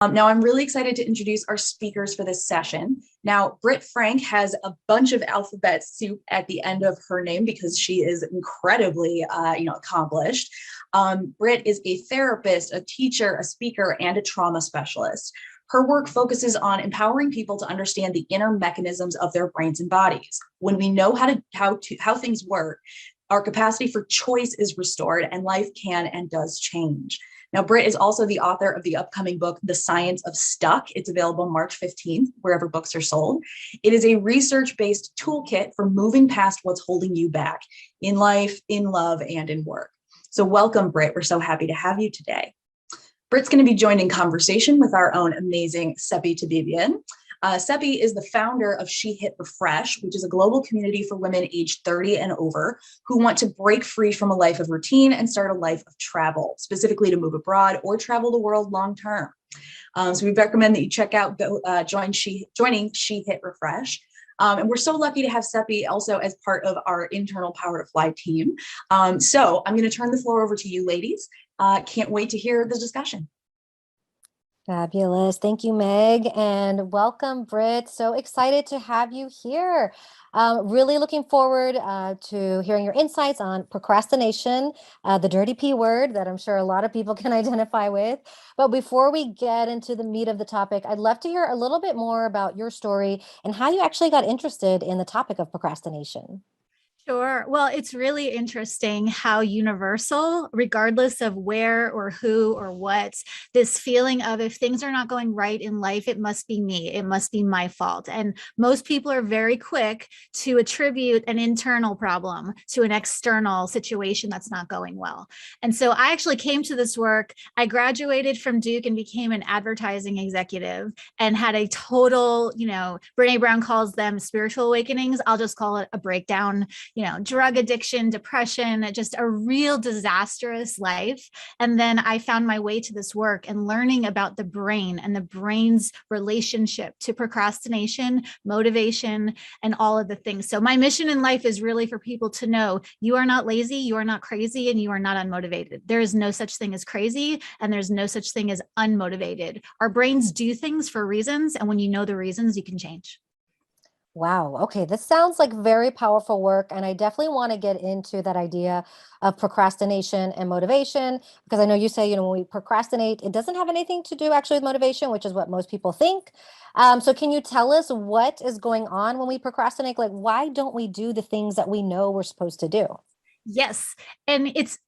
Now, I'm really excited to introduce our speakers for this session. Now, Britt Frank has a bunch of alphabet soup at the end of her name because she is incredibly, accomplished. Britt is a therapist, a teacher, a speaker, and a trauma specialist. Her work focuses on empowering people to understand the inner mechanisms of their brains and bodies. When we know how things work, our capacity for choice is restored and life can and does change. Now, Britt is also the author of the upcoming book, The Science of Stuck. It's available March 15th, wherever books are sold. It is a research-based toolkit for moving past what's holding you back in life, in love, and in work. So welcome, Britt. We're so happy to have you today. Britt's going to be joined in conversation with our own amazing Seppi Tabibian. Seppi is the founder of She Hit Refresh, which is a global community for women aged 30 and over who want to break free from a life of routine and start a life of travel, specifically to move abroad or travel the world long term. So we recommend that you check out, joining She Hit Refresh. And we're so lucky to have Seppi also as part of our internal Power to Fly team. So I'm going to turn the floor over to you, ladies. Can't wait to hear the discussion. Fabulous. Thank you, Meg, and welcome, Britt. So excited to have you here. Really looking forward to hearing your insights on procrastination, the dirty P word that I'm sure a lot of people can identify with. But before we get into the meat of the topic, I'd love to hear a little bit more about your story and how you actually got interested in the topic of procrastination. Sure. Well, it's really interesting how universal, regardless of where or who or what, this feeling of if things are not going right in life, it must be me. It must be my fault. And most people are very quick to attribute an internal problem to an external situation that's not going well. And so I actually came to this work. I graduated from Duke and became an advertising executive and had a total, Brene Brown calls them spiritual awakenings. I'll just call it a breakdown. Drug addiction, depression, just a real disastrous life. And then I found my way to this work and learning about the brain and the brain's relationship to procrastination, motivation, and all of the things. So my mission in life is really for people to know you are not lazy, you are not crazy, and you are not unmotivated. There is no such thing as crazy, and there's no such thing as unmotivated. Our brains do things for reasons, and when you know the reasons, you can change. Wow. Okay. This sounds like very powerful work. And I definitely want to get into that idea of procrastination and motivation, because I know you say, when we procrastinate, it doesn't have anything to do actually with motivation, which is what most people think. So can you tell us what is going on when we procrastinate? Like, why don't we do the things that we know we're supposed to do? Yes. And it's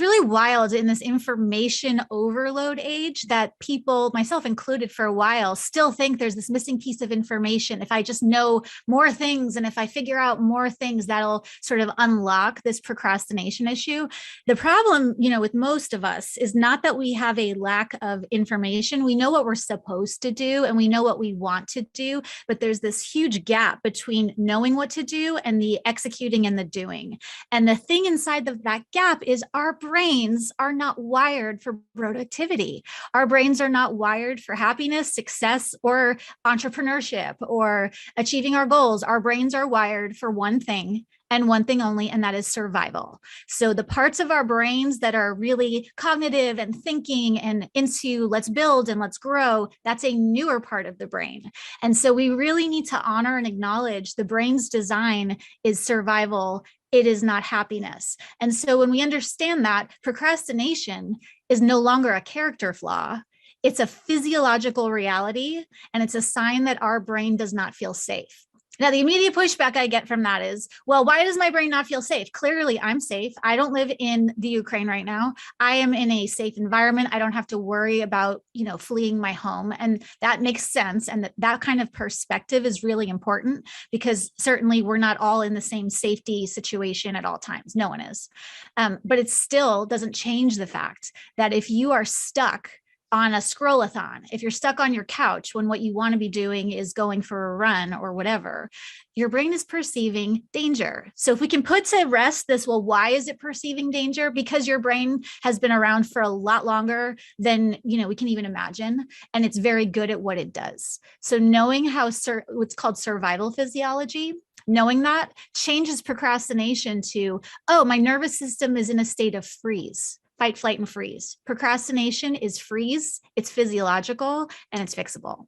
really wild in this information overload age that people, myself included for a while, still think there's this missing piece of information. If I just know more things and if I figure out more things, that'll sort of unlock this procrastination issue. The problem, with most of us is not that we have a lack of information. We know what we're supposed to do and we know what we want to do, but there's this huge gap between knowing what to do and the executing and the doing. And the thing inside of that gap is our brains are not wired for productivity. Our brains are not wired for happiness, success, or entrepreneurship, or achieving our goals. Our brains are wired for one thing and one thing only, and that is survival. So the parts of our brains that are really cognitive and thinking and into let's build and let's grow, that's a newer part of the brain. And so we really need to honor and acknowledge the brain's design is survival. It is not happiness. And so when we understand that, procrastination is no longer a character flaw. It's a physiological reality, and it's a sign that our brain does not feel safe. Now, the immediate pushback I get from that is, well, why does my brain not feel safe? Clearly, I'm safe. I don't live in the Ukraine right now. I am in a safe environment. I don't have to worry about, fleeing my home. And that makes sense. And that kind of perspective is really important because certainly we're not all in the same safety situation at all times. No one is. But it still doesn't change the fact that if you are stuck on a scrollathon, if you're stuck on your couch when what you want to be doing is going for a run or whatever, your brain is perceiving danger. So if we can put to rest this, well, why is it perceiving danger? Because your brain has been around for a lot longer than, we can even imagine. And it's very good at what it does. So knowing how what's called survival physiology, knowing that changes procrastination to, oh, my nervous system is in a state of freeze. fight, flight, and freeze. Procrastination is freeze, it's physiological, and it's fixable.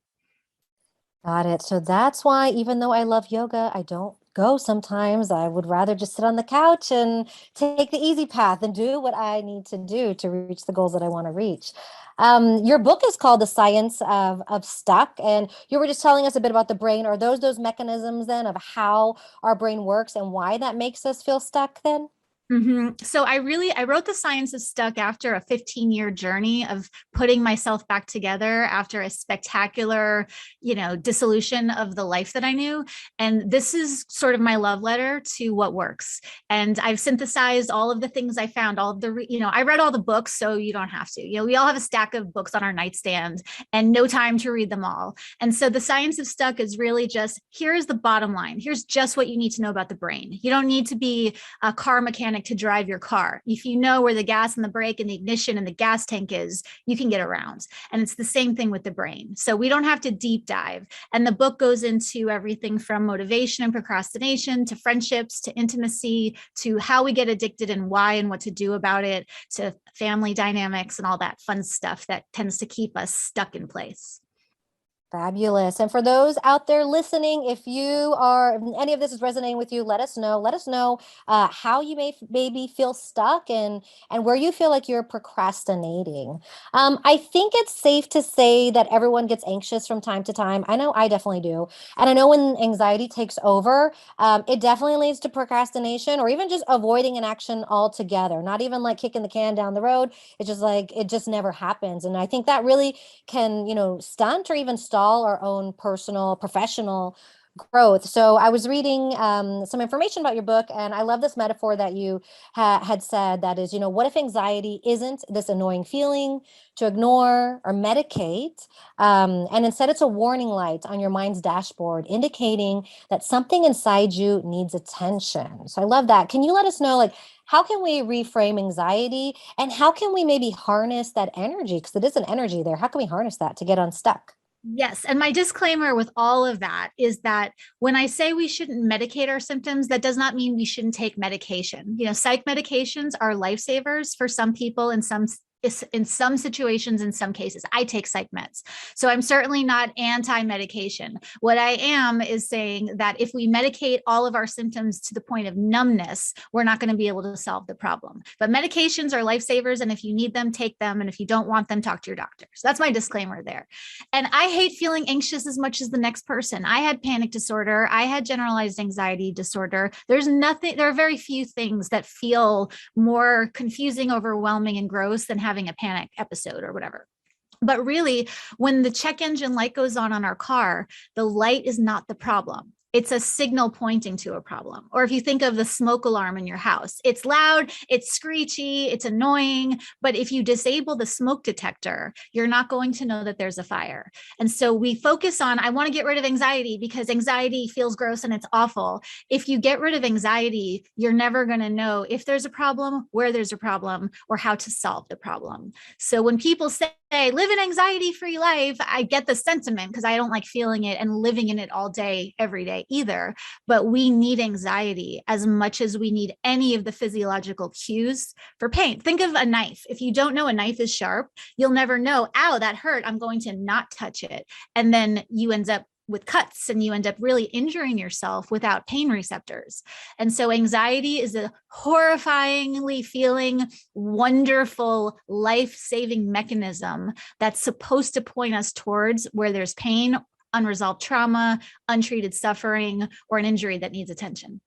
Got it. So that's why, even though I love yoga, I don't go sometimes. I would rather just sit on the couch and take the easy path and do what I need to do to reach the goals that I want to reach. Your book is called The Science of Stuck, and you were just telling us a bit about the brain. Are those mechanisms then of how our brain works and why that makes us feel stuck then? So I wrote The Science of Stuck after a 15-year journey of putting myself back together after a spectacular, dissolution of the life that I knew. And this is sort of my love letter to what works. And I've synthesized all of the things I found, all of the, I read all the books, so you don't have to, we all have a stack of books on our nightstand and no time to read them all. And so The Science of Stuck is really just, here's the bottom line. Here's just what you need to know about the brain. You don't need to be a car mechanic to drive your car. If you know where the gas and the brake and the ignition and the gas tank is, you can get around. And it's the same thing with the brain. So we don't have to deep dive. And the book goes into everything from motivation and procrastination to friendships, to intimacy, to how we get addicted and why and what to do about it, to family dynamics and all that fun stuff that tends to keep us stuck in place. Fabulous. And for those out there listening, if any of this is resonating with you, let us know. Let us know how you maybe feel stuck and where you feel like you're procrastinating. I think it's safe to say that everyone gets anxious from time to time. I know I definitely do. And I know when anxiety takes over, it definitely leads to procrastination or even just avoiding an action altogether, not even like kicking the can down the road. It's just like, it just never happens. And I think that really can, stunt or even stall our own personal, professional growth. So I was reading some information about your book, and I love this metaphor that you had said, that is, what if anxiety isn't this annoying feeling to ignore or medicate, and instead it's a warning light on your mind's dashboard indicating that something inside you needs attention. So I love that. Can you let us know, how can we reframe anxiety, and how can we maybe harness that energy? Because it is an energy there. How can we harness that to get unstuck? Yes. And my disclaimer with all of that is that when I say we shouldn't medicate our symptoms, that does not mean we shouldn't take medication. Psych medications are lifesavers for some people in some situations, in some cases. I take psych meds. So I'm certainly not anti-medication. What I am is saying that if we medicate all of our symptoms to the point of numbness, we're not going to be able to solve the problem. But medications are lifesavers. And if you need them, take them. And if you don't want them, talk to your doctor. So that's my disclaimer there. And I hate feeling anxious as much as the next person. I had panic disorder. I had generalized anxiety disorder. There are very few things that feel more confusing, overwhelming, and gross than having a panic episode or whatever. But really, when the check engine light goes on our car, the light is not the problem. It's a signal pointing to a problem. Or if you think of the smoke alarm in your house, it's loud, it's screechy, it's annoying. But if you disable the smoke detector, you're not going to know that there's a fire. And so we focus on, I want to get rid of anxiety because anxiety feels gross and it's awful. If you get rid of anxiety, you're never going to know if there's a problem, where there's a problem, or how to solve the problem. So when people say, live an anxiety-free life, I get the sentiment because I don't like feeling it and living in it all day, every day either. But we need anxiety as much as we need any of the physiological cues for pain. Think of a knife. If you don't know a knife is sharp, you'll never know, ow, that hurt, I'm going to not touch it. And then you end up with cuts and you end up really injuring yourself without pain receptors. And so anxiety is a horrifyingly feeling, wonderful, life-saving mechanism that's supposed to point us towards where there's pain, unresolved trauma, untreated suffering, or an injury that needs attention.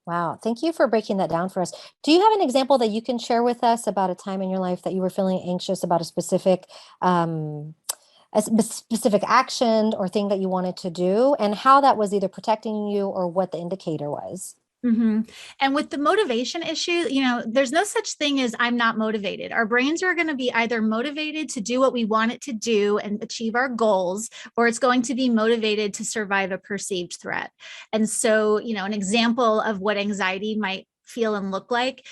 Wow. Thank you for breaking that down for us. Do you have an example that you can share with us about a time in your life that you were feeling anxious about a specific action or thing that you wanted to do, and how that was either protecting you or what the indicator was? Mm-hmm. And with the motivation issue, there's no such thing as I'm not motivated. Our brains are going to be either motivated to do what we want it to do and achieve our goals, or it's going to be motivated to survive a perceived threat. And so, an example of what anxiety might feel and look like.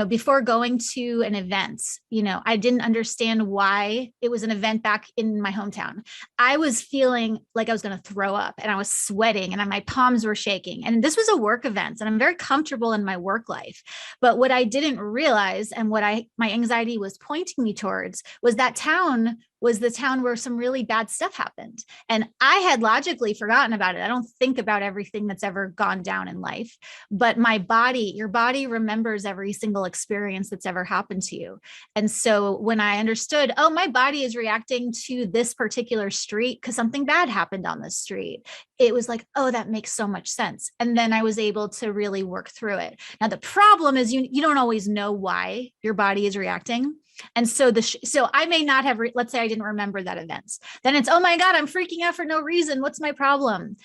Before going to an event, I didn't understand why it was an event back in my hometown. I was feeling like I was going to throw up, and I was sweating, and my palms were shaking. And this was a work event, and I'm very comfortable in my work life. But what I didn't realize, and what my anxiety was pointing me towards, was that town was the town where some really bad stuff happened. And I had logically forgotten about it. I don't think about everything that's ever gone down in life, but your body remembers every single experience that's ever happened to you. And so when I understood, oh, my body is reacting to this particular street because something bad happened on this street, it was like, oh, that makes so much sense. And then I was able to really work through it. Now, the problem is you don't always know why your body is reacting. And so I may not have, let's say I didn't remember that event. Then it's, oh my God, I'm freaking out for no reason. What's my problem?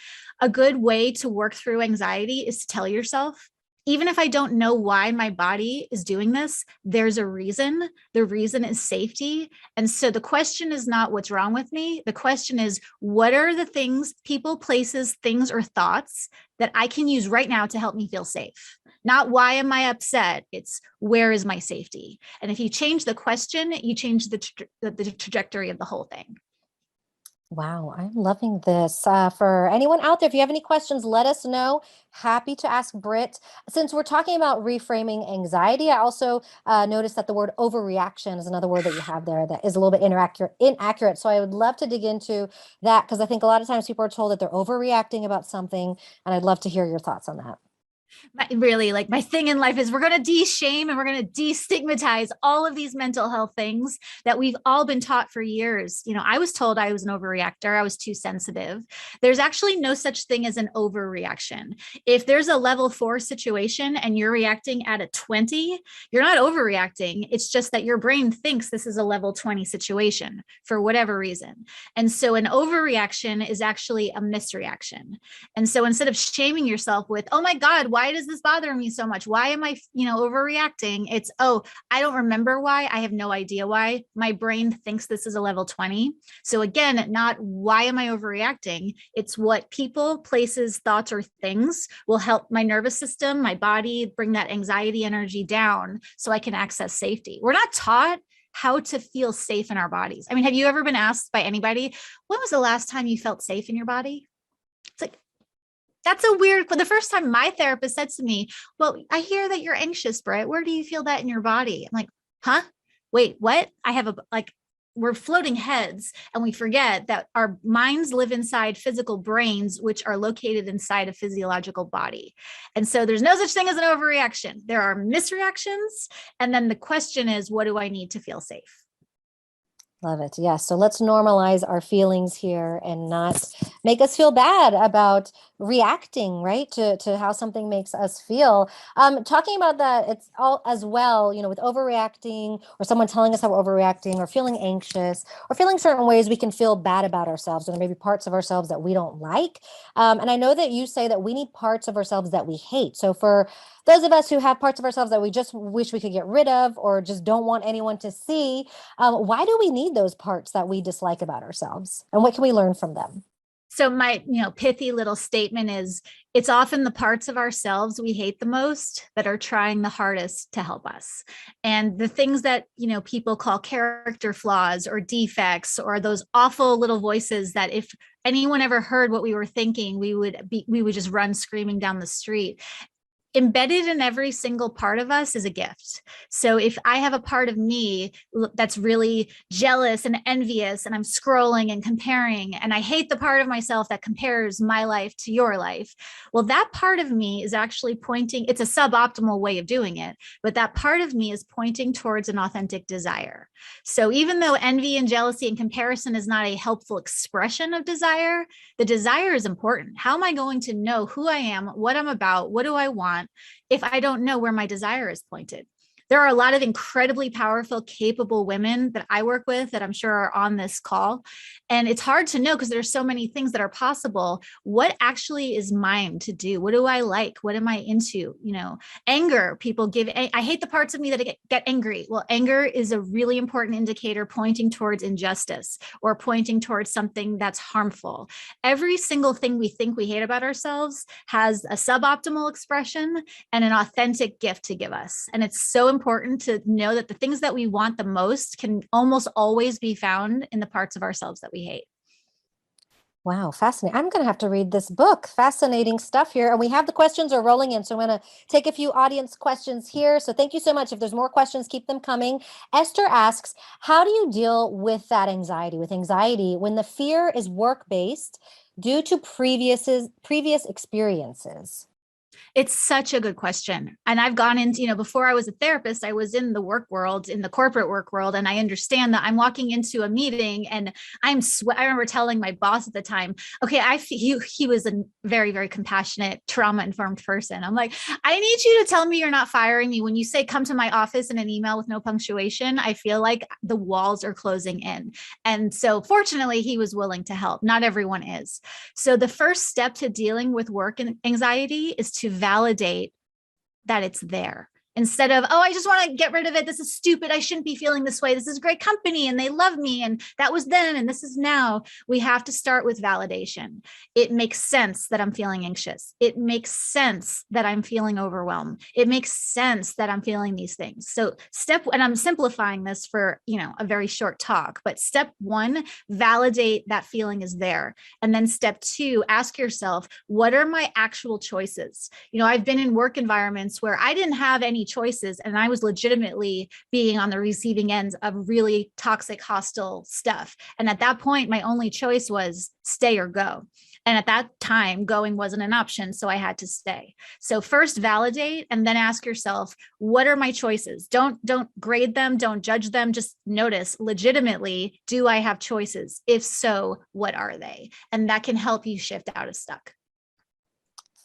A good way to work through anxiety is to tell yourself, even if I don't know why my body is doing this, there's a reason. The reason is safety. And so the question is not what's wrong with me. The question is, what are the things, people, places, things, or thoughts that I can use right now to help me feel safe? Not why am I upset? It's where is my safety? And if you change the question, you change the trajectory of the whole thing. Wow, I'm loving this. For anyone out there, if you have any questions, let us know. Happy to ask Britt. Since we're talking about reframing anxiety, I also noticed that the word overreaction is another word that you have there that is a little bit inaccurate. So I would love to dig into that, because I think a lot of times people are told that they're overreacting about something, and I'd love to hear your thoughts on that. Really, like, my thing in life is we're going to de-shame and we're going to destigmatize all of these mental health things that we've all been taught for years. I was told I was an overreactor. I was too sensitive. There's actually no such thing as an overreaction. If there's a level 4 situation and you're reacting at a 20, you're not overreacting. It's just that your brain thinks this is a level 20 situation for whatever reason. And so an overreaction is actually a misreaction. And so instead of shaming yourself with, oh my God, why does this bother me so much? Why am I, overreacting? It's, oh, I don't remember why. I have no idea why. My brain thinks this is a level 20. So again, not why am I overreacting? It's what people, places, thoughts, or things will help my nervous system, my body, bring that anxiety energy down so I can access safety. We're not taught how to feel safe in our bodies. I mean, have you ever been asked by anybody, when was the last time you felt safe in your body? It's like, that's a weird, the first time my therapist said to me, well, I hear that you're anxious, Britt. Where do you feel that in your body? I'm like, huh? Wait, what? We're floating heads, and we forget that our minds live inside physical brains, which are located inside a physiological body. And so there's no such thing as an overreaction. There are misreactions. And then the question is, what do I need to feel safe? Love it. Yeah. So let's normalize our feelings here and not make us feel bad about reacting, right, to how something makes us feel. Talking about that, it's all as well, with overreacting, or someone telling us how we're overreacting, or feeling anxious, or feeling certain ways, we can feel bad about ourselves, or there may be parts of ourselves that we don't like. And I know that you say that we need parts of ourselves that we hate. So for those of us who have parts of ourselves that we just wish we could get rid of, or just don't want anyone to see, why do we need those parts that we dislike about ourselves? And what can we learn from them? So my, pithy little statement is, it's often the parts of ourselves we hate the most that are trying the hardest to help us. And the things that, people call character flaws or defects, or those awful little voices that if anyone ever heard what we were thinking, we would just run screaming down the street. Embedded in every single part of us is a gift. So if I have a part of me that's really jealous and envious, and I'm scrolling and comparing, and I hate the part of myself that compares my life to your life, well, that part of me is actually pointing, it's a suboptimal way of doing it, but that part of me is pointing towards an authentic desire. So even though envy and jealousy and comparison is not a helpful expression of desire, the desire is important. How am I going to know who I am, what I'm about, what do I want, if I don't know where my desire is pointed? there are a lot of incredibly powerful, capable women that I work with that I'm sure are on this call. And it's hard to know because there's so many things that are possible. What actually is mine to do? What do I like? What am I into? Anger, people give, I hate the parts of me that get angry. Well, anger is a really important indicator pointing towards injustice or pointing towards something that's harmful. Every single thing we think we hate about ourselves has a suboptimal expression and an authentic gift to give us. And it's so important to know that the things that we want the most can almost always be found in the parts of ourselves that we hate. Wow, fascinating. I'm going to have to read this book. Fascinating stuff here. And we have the questions are rolling in. So I'm going to take a few audience questions here. So thank you so much. If there's more questions, keep them coming. Esther asks, how do you deal with that anxiety, when the fear is work-based due to previous experiences? It's such a good question. And I've gone into, before I was a therapist, I was in the work world, in the corporate work world. And I understand that I'm walking into a meeting and I remember telling my boss at the time, okay, he was a very, very compassionate, trauma-informed person. I'm like, I need you to tell me you're not firing me. When you say come to my office in an email with no punctuation, I feel like the walls are closing in. And so fortunately, he was willing to help. Not everyone is. So the first step to dealing with work and anxiety is to validate that it's there. Instead of, oh, I just want to get rid of it. This is stupid. I shouldn't be feeling this way. This is a great company and they love me. And that was then and this is now. We have to start with validation. It makes sense that I'm feeling anxious. It makes sense that I'm feeling overwhelmed. It makes sense that I'm feeling these things. So and I'm simplifying this for, a very short talk, but step one, validate that feeling is there. And then step two, ask yourself, what are my actual choices? I've been in work environments where I didn't have any choices and I was legitimately being on the receiving ends of really toxic, hostile stuff. And at that point, my only choice was stay or go. And at that time, going wasn't an option. So I had to stay. So first validate and then ask yourself, what are my choices? Don't grade them. Don't judge them. Just notice legitimately, do I have choices? If so, what are they? And that can help you shift out of stuck.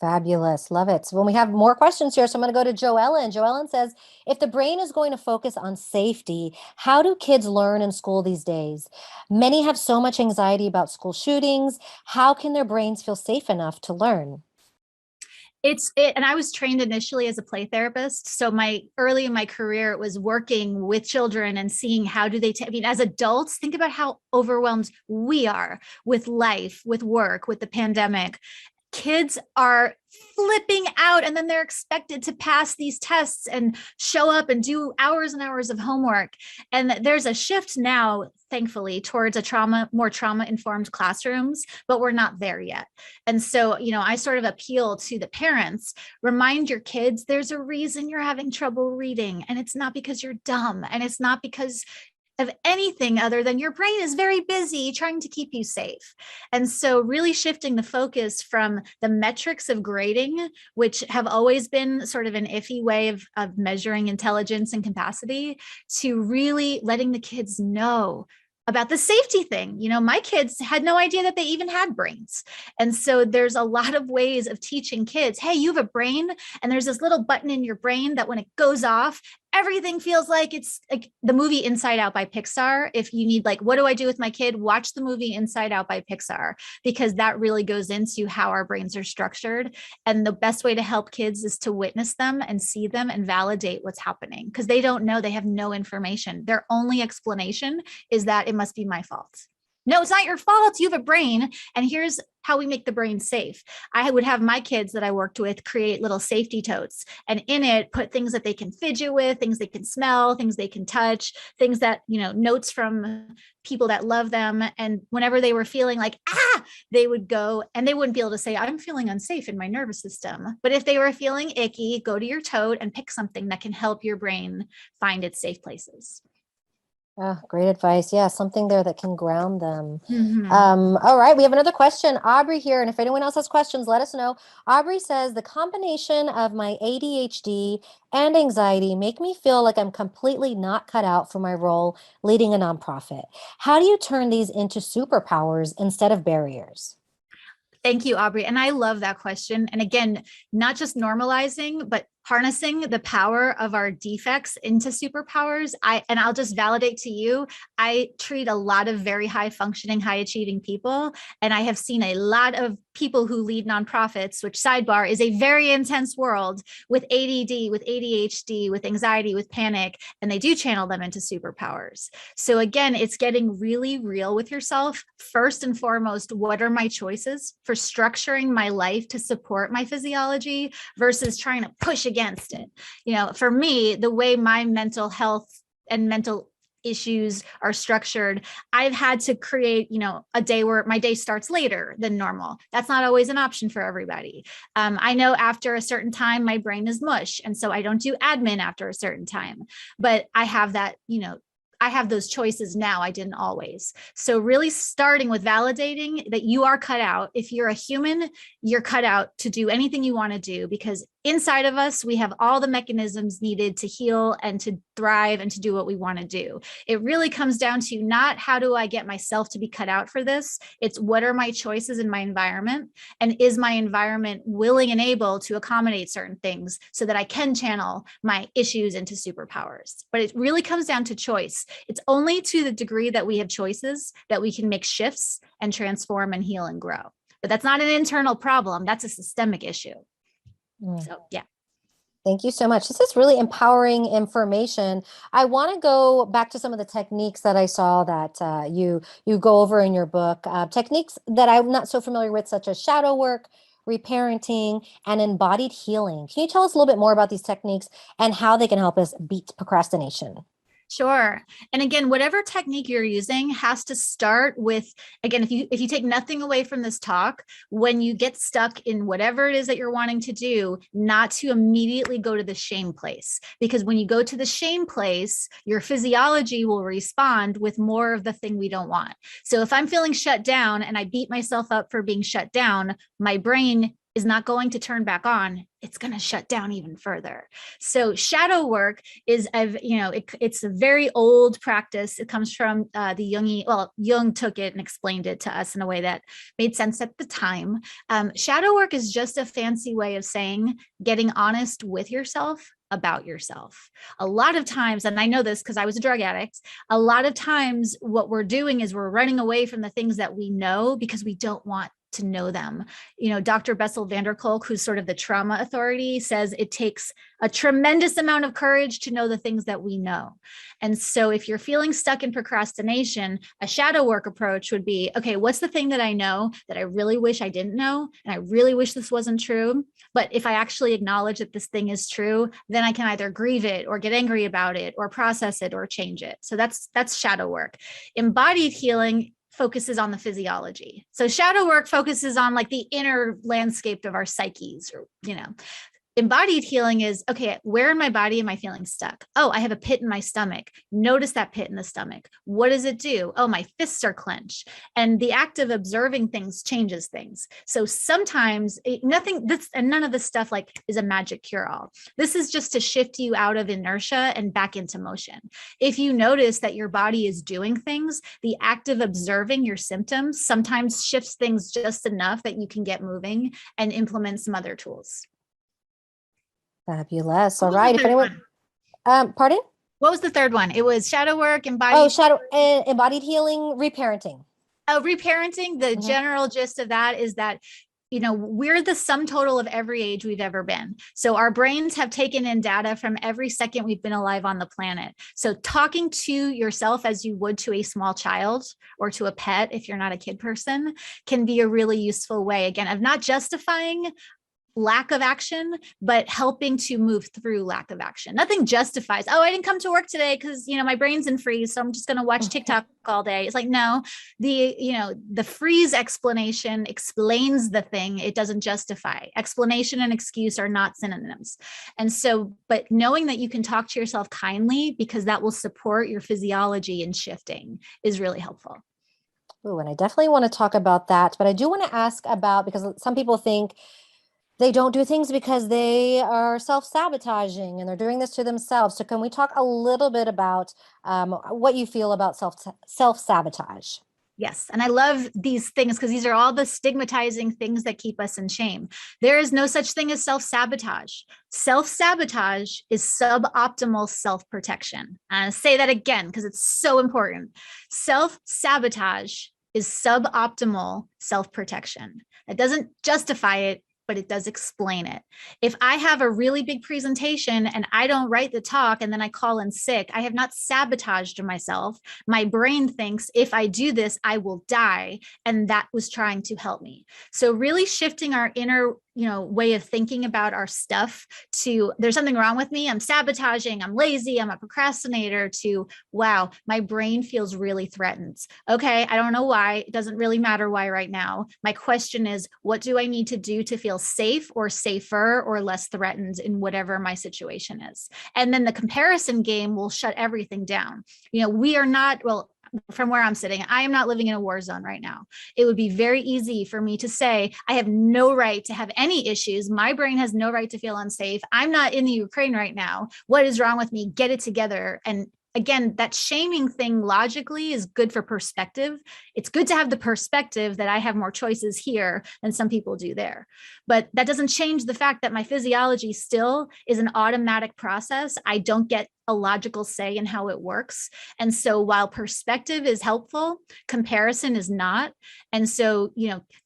Fabulous. Love it. So when we have more questions here, so I'm going to go to Joellen. Joellen says, if the brain is going to focus on safety, how do kids learn in school these days? Many have so much anxiety about school shootings. How can their brains feel safe enough to learn? And I was trained initially as a play therapist. So early in my career, it was working with children and seeing how do they, as adults, think about how overwhelmed we are with life, with work, with the pandemic. Kids are flipping out and then they're expected to pass these tests and show up and do hours and hours of homework. And there's a shift now, thankfully, towards more trauma-informed classrooms, but we're not there yet. And so, I sort of appeal to the parents, remind your kids, there's a reason you're having trouble reading. And it's not because you're dumb. And it's not because of anything other than your brain is very busy trying to keep you safe. And so really shifting the focus from the metrics of grading, which have always been sort of an iffy way of measuring intelligence and capacity, to really letting the kids know about the safety thing. My kids had no idea that they even had brains. And so there's a lot of ways of teaching kids, hey, you have a brain and there's this little button in your brain that when it goes off, everything feels like it's like the movie Inside Out by Pixar. If you need what do I do with my kid? Watch the movie Inside Out by Pixar, because that really goes into how our brains are structured. And the best way to help kids is to witness them and see them and validate what's happening, because they don't know, they have no information. Their only explanation is that it must be my fault. No, it's not your fault. You have a brain. And here's how we make the brain safe. I would have my kids that I worked with create little safety totes, and in it put things that they can fidget with, things they can smell, things they can touch, things that, notes from people that love them. And whenever they were feeling they would go, and they wouldn't be able to say, I'm feeling unsafe in my nervous system. But if they were feeling icky, go to your tote and pick something that can help your brain find its safe places. Oh, great advice. Yeah, something there that can ground them. Mm-hmm. All right, we have another question. Aubrey here, and if anyone else has questions, let us know. Aubrey says, the combination of my ADHD and anxiety make me feel like I'm completely not cut out for my role leading a nonprofit. How do you turn these into superpowers instead of barriers? Thank you, Aubrey. And I love that question. And again, not just normalizing, but harnessing the power of our defects into superpowers. I'll just validate to you, I treat a lot of very high functioning, high achieving people, and I have seen a lot of people who lead nonprofits, which, sidebar, is a very intense world, with ADD, with ADHD, with anxiety, with panic, and they do channel them into superpowers. So again, it's getting really real with yourself. First and foremost, what are my choices for structuring my life to support my physiology versus trying to push against it? You know, for me, the way my mental health and mental issues are structured, I've had to create, you know, a day where my day starts later than normal. That's not always an option for everybody. I know after a certain time, my brain is mush. And so I don't do admin after a certain time, but I have that, you know, I have those choices now. I didn't always. So really starting with validating that you are cut out. If you're a human, you're cut out to do anything you want to do, because inside of us, we have all the mechanisms needed to heal and to thrive and to do what we want to do. It really comes down to not how do I get myself to be cut out for this? It's what are my choices in my environment? And is my environment willing and able to accommodate certain things so that I can channel my issues into superpowers? But it really comes down to choice. It's only to the degree that we have choices that we can make shifts and transform and heal and grow. But that's not an internal problem. That's a systemic issue. So, yeah. Thank you so much. This is really empowering information. I want to go back to some of the techniques that I saw that you go over in your book, techniques that I'm not so familiar with, such as shadow work, reparenting, and embodied healing. Can you tell us a little bit more about these techniques and how they can help us beat procrastination? Sure. And again, whatever technique you're using has to start with, again, if you take nothing away from this talk, when you get stuck in whatever it is that you're wanting to do, not to immediately go to the shame place. Because when you go to the shame place, your physiology will respond with more of the thing we don't want. So if I'm feeling shut down and I beat myself up for being shut down, my brain is not going to turn back on. It's going to shut down even further. So shadow work is, it's a very old practice. It comes from the Jungian, well, Jung took it and explained it to us in a way that made sense at the time. Shadow work is just a fancy way of saying getting honest with yourself about yourself. A lot of times, and I know this because I was a drug addict, a lot of times what we're doing is we're running away from the things that we know because we don't want to know them. You know, Dr. Bessel van der Kolk, who's sort of the trauma authority, says it takes a tremendous amount of courage to know the things that we know. And so if you're feeling stuck in procrastination, a shadow work approach would be, okay, what's the thing that I know that I really wish I didn't know? And I really wish this wasn't true. But if I actually acknowledge that this thing is true, then I can either grieve it or get angry about it or process it or change it. So that's shadow work. Embodied healing focuses on the physiology. So shadow work focuses on like the inner landscape of our psyches, or, you know. Embodied healing is, okay, where in my body am I feeling stuck? Oh, I have a pit in my stomach. Notice that pit in the stomach. What does it do? Oh, my fists are clenched. And the act of observing things changes things. So sometimes none of this stuff like is a magic cure-all. This is just to shift you out of inertia and back into motion. If you notice that your body is doing things, the act of observing your symptoms sometimes shifts things just enough that you can get moving and implement some other tools. Fabulous. All right. If anyone, pardon? What was the third one? It was shadow work, embodied. Embodied healing, reparenting. Oh, reparenting. The general gist of that is that, you know, we're the sum total of every age we've ever been. So our brains have taken in data from every second we've been alive on the planet. So talking to yourself as you would to a small child or to a pet, if you're not a kid person, can be a really useful way, again, of not justifying lack of action, but helping to move through lack of action. Nothing justifies, oh, I didn't come to work today because, you know, my brain's in freeze, so I'm just going to watch TikTok all day. It's like, no, the freeze explanation explains the thing. It doesn't justify. Explanation and excuse are not synonyms. And so, but knowing that you can talk to yourself kindly, because that will support your physiology in shifting, is really helpful. Ooh, and I definitely want to talk about that, but I do want to ask about, because some people think they don't do things because they are self-sabotaging and they're doing this to themselves. So can we talk a little bit about what you feel about self-sabotage? Yes. And I love these things because these are all the stigmatizing things that keep us in shame. There is no such thing as self-sabotage. Self-sabotage is suboptimal self-protection. And I'll say that again because it's so important. Self-sabotage is suboptimal self-protection. That doesn't justify it, but it does explain it. If I have a really big presentation and I don't write the talk and then I call in sick, I have not sabotaged myself. My brain thinks if I do this, I will die. And that was trying to help me. So really shifting our inner way of thinking about our stuff to there's something wrong with me. I'm sabotaging. I'm lazy. I'm a procrastinator to wow, my brain feels really threatened. Okay. I don't know why. It doesn't really matter why right now. My question is, what do I need to do to feel safe or safer or less threatened in whatever my situation is? And then the comparison game will shut everything down. We are not, well, from where I'm sitting, I am not living in a war zone right now. It would be very easy for me to say, I have no right to have any issues. My brain has no right to feel unsafe. I'm not in the Ukraine right now. What is wrong with me? Get it together. And again, that shaming thing logically is good for perspective. It's good to have the perspective that I have more choices here than some people do there. But that doesn't change the fact that my physiology still is an automatic process. I don't get a logical say in how it works. And so while perspective is helpful, comparison is not. And so,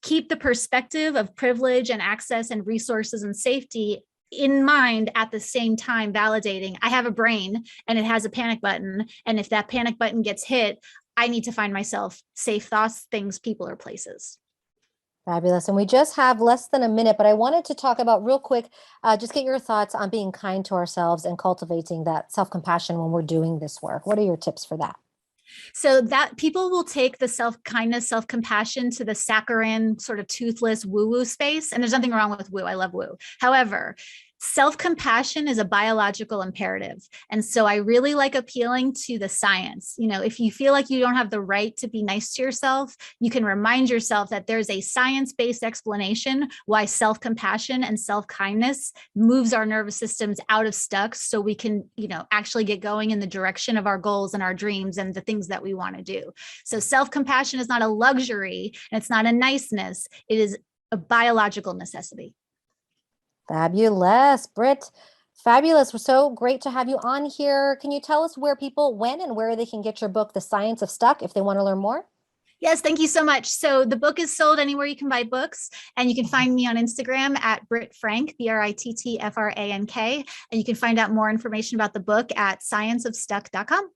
keep the perspective of privilege and access and resources and safety in mind at the same time validating I have a brain and it has a panic button. And if that panic button gets hit, I need to find myself safe thoughts, things, people, or places. Fabulous. And we just have less than a minute, but I wanted to talk about real quick, just get your thoughts on being kind to ourselves and cultivating that self-compassion when we're doing this work. What are your tips for that? So that people will take the self-kindness, self-compassion to the saccharine sort of toothless woo-woo space. And there's nothing wrong with woo. I love woo. However, self-compassion is a biological imperative. And so I really like appealing to the science. If you feel like you don't have the right to be nice to yourself, you can remind yourself that there's a science-based explanation why self-compassion and self-kindness moves our nervous systems out of stuck so we can, actually get going in the direction of our goals and our dreams and the things that we want to do. So self-compassion is not a luxury and it's not a niceness. It is a biological necessity. Fabulous, Britt. Fabulous. We're so great to have you on here. Can you tell us when and where they can get your book, The Science of Stuck, if they want to learn more? Yes, thank you so much. So the book is sold anywhere you can buy books, and you can find me on Instagram at Britt Frank, BrittFrank, and you can find out more information about the book at scienceofstuck.com.